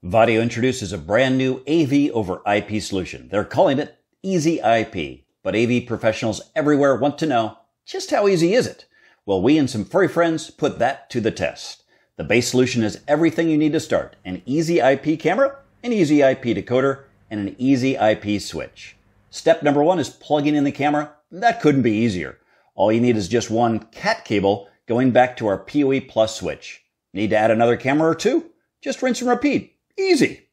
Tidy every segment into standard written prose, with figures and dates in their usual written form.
Vadio introduces a brand new AV over IP solution. They're calling it Easy IP, but AV professionals everywhere want to know, just how easy is it? Well, we and some furry friends put that to the test. The base solution is everything you need to start: an Easy IP camera, an Easy IP decoder, and an Easy IP switch. Step number 1 is plugging in the camera. That couldn't be easier. All you need is just one cat cable going back to our PoE Plus switch. Need to add another camera or two? Just rinse and repeat. Easy.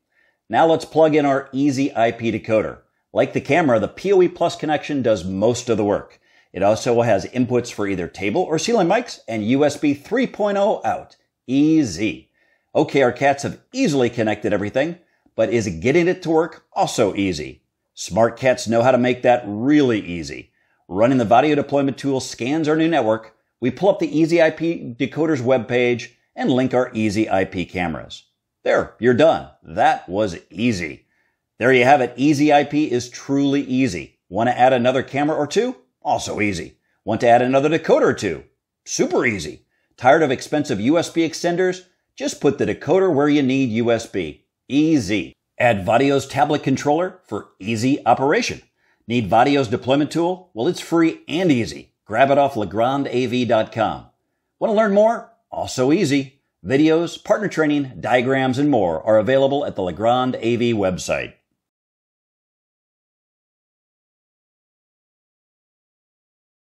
Now let's plug in our Easy IP decoder. Like the camera, the PoE Plus connection does most of the work. It also has inputs for either table or ceiling mics and USB 3.0 out. Easy. Okay, our cats have easily connected everything, but is getting it to work also easy? Smart cats know how to make that really easy. Running the Vadio deployment tool scans our new network. We pull up the Easy IP decoder's webpage and link our Easy IP cameras. There, you're done. That was easy. There you have it. Easy IP is truly easy. Want to add another camera or two? Also easy. Want to add another decoder or two? Super easy. Tired of expensive USB extenders? Just put the decoder where you need USB. Easy. Add Vadio's tablet controller for easy operation. Need Vadio's deployment tool? Well, it's free and easy. Grab it off legrandav.com. Want to learn more? Also easy. Videos, partner training, diagrams, and more are available at the Legrand AV website.